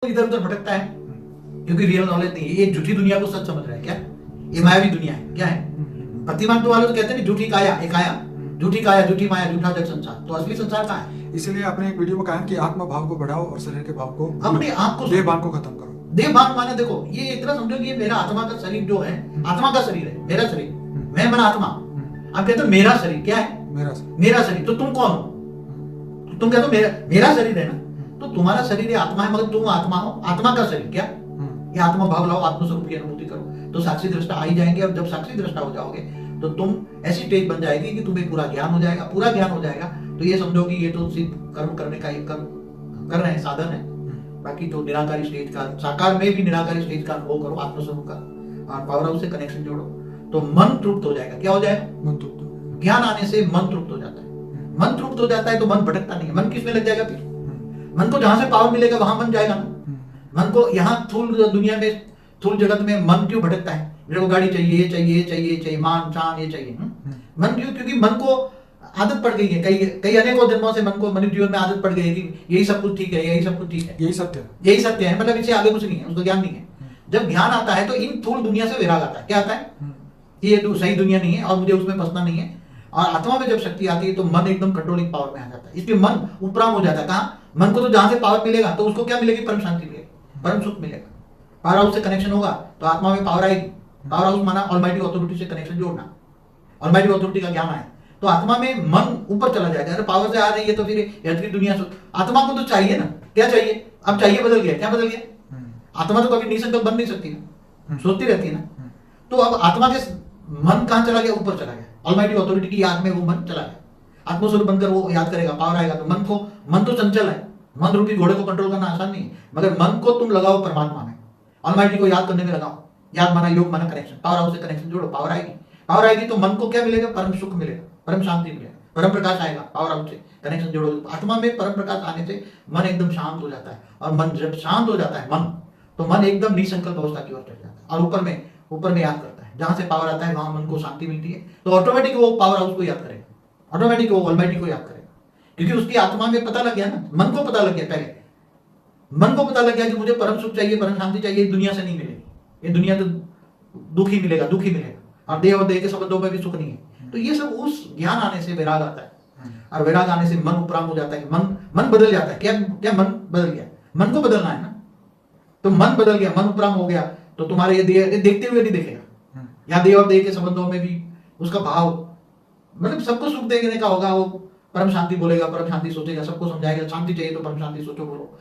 इधर उधर भटकता है क्योंकि रियल नॉलेज नहीं है। ये झूठी दुनिया को सच समझ रहा है क्या? ये मायावी दुनिया है क्या है? प्रतिमान तो वाले तो कहते हैं झूठी काया, एक आया, झूठी काया, झूठी माया, झूठा जग संसार। तो असली संसार कहाँ है? इसलिए आपने एक वीडियो में कहा कि आत्मा भाव को बढ़ाओ और शरीर के भाव को, अपने आप को, देह भाव को खत्म करो। देह भाव माने देखो, ये इतना समझो कि ये मेरा आत्मा का शरीर जो है, आत्मा का शरीर है, मेरा शरीर, मैं मन आत्मा। आप कहते हो मेरा शरीर क्या है? मेरा शरीर। तो तुम कौन हो? तुम कहते हो मेरा शरीर है ना, तो तुम्हारा शरीर ये आत्मा है, मगर तुम आत्मा हो। आत्मा का शरीर क्या? ये आत्मा भाव लाओ, आत्मस्वरूप की अनुभूति करो, तो साक्षी दृष्टा आ ही जाएंगे। और जब साक्षी दृष्टा हो जाओगे तो तुम ऐसी स्टेज बन जाएगी कि तुम्हें पूरा ज्ञान हो जाएगा। पूरा ज्ञान हो जाएगा तो ये समझो कि ये तो सिर्फ कर्म करने का एक कर रहे हैं, साधन है। बाकी तो निराकारी स्टेज का, साकार में भी निराकारी स्टेज का अनुभव करो, आत्मस्वरूप का, और पावर हाउस से कनेक्शन जोड़ो, तो मन तृप्त हो जाएगा। क्या हो जाएगा? मन तृप्त। ज्ञान आने से मन तृप्त हो जाता है। मन तृप्त हो जाता है तो मन भटकता नहीं है। मन किस में लग जाएगा? फिर मन को जहां से पावर मिलेगा वहां मन जाएगा ना। मन को यहाँ थूल दुनिया में, थूल जगत में मन क्यों भटकता है? मेरे को गाड़ी चाहिए, ये चाहिए, ये चाहिए, चाहिए, मान शान ये चाहिए। मन क्यों? क्योंकि मन को आदत पड़ गई है। कई अनेकों जन्मों से मन को, मनुष्य जीवन में आदत पड़ गई है कि यही सब कुछ ठीक है, यही सब कुछ ठीक है, यही सत्य है, मतलब इससे आगे कुछ नहीं है, उसको ज्ञान नहीं है। जब ज्ञान आता है तो इन थूल दुनिया से विराग आता है। क्या आता है? ये सही दुनिया नहीं है और मुझे उसमें फंसना नहीं है। और आत्मा में जब शक्ति आती है तो मन एकदम कंट्रोलिंग पावर में आ जाता है। इसलिए मन उपराम हो जाता है। कहाँ? मन को तो जहां से पावर मिलेगा तो उसको क्या मिलेगी? परम शांति मिलेगी, परम सुख मिलेगा। पावर हाउस से कनेक्शन होगा तो आत्मा में पावर आएगी। पावर हाउस माना ऑलमाइटी अथॉरिटी से कनेक्शन जोड़ना, ऑलमाइटी अथॉरिटी का ज्ञान आए तो आत्मा में मन ऊपर चला जाएगा। अरे पावर से आ रही है तो फिर यथी दुनिया से आत्मा को तो चाहिए ना। क्या चाहिए? अब चाहिए बदल गया। क्या बदल गया? आत्मा तो कभी निसंकल्प बन नहीं सकती ना, सोचती रहती है ना। तो अब आत्मा के मन कहां चला गया? ऊपर चला गया। ऑलमाइटी अथॉरिटी की याद में वो मन चला गया। आत्मस्वरूप बनकर वो याद करेगा, पावर आएगा तो मन तो चंचल है। मन रूपी घोड़े को कंट्रोल करना आसान नहीं है, मगर मन को तुम लगाओ परमात्मा में, ऑलमाइटी को याद करने में लगाओ। याद माना योग माना कनेक्शन, पावर हाउस से कनेक्शन जोड़ो, पावर आएगी। पावर आएगी तो मन को क्या मिलेगा? परम सुख मिलेगा, परम शांति मिलेगा, परम प्रकाश आएगा। पावर हाउस से कनेक्शन जोड़ो, आत्मा में परम प्रकाश आने से मन एकदम शांत हो जाता है। और मन जब शांत हो जाता है मन, तो मन एकदम निसंकल्प अवस्था की ओर चढ़ जाता है और ऊपर में याद करता है। जहां से पावर आता है वहां मन को शांति मिलती है, तो ऑटोमेटिक वो पावर हाउस को याद करेगा, ऑटोमेटिक वो ऑलमाइटी को याद करेगा। क्योंकि उसकी आत्मा में पता लग गया ना, मन को पता लग गया। पहले मन को पता लग गया कि मुझे परम सुख चाहिए, परम शांति चाहिए, दुनिया से नहीं मिलेगी। ये दुनिया तो दुख ही मिलेगा, दुख ही मिलेगा, और देह और देह के संबंधों में भी सुख नहीं है। तो ये सब उस ज्ञान आने से विराग आता है, और विराग आने से मन उपराम हो जाता है। मन बदल जाता है। क्या मन बदल गया? मन को बदलना है ना। तो मन बदल गया, मन उपराम हो गया, तो तुम्हारे ये देह देखते हुए नहीं देखेगा। या देह और देह के संबंधों में भी उसका भाव, मतलब सबको सुख देने का होगा। वो परम शांति बोलेगा, परम शांति सोचेगा, सबको समझाएगा। शांति चाहिए तो परम शांति सोचो, बोलो।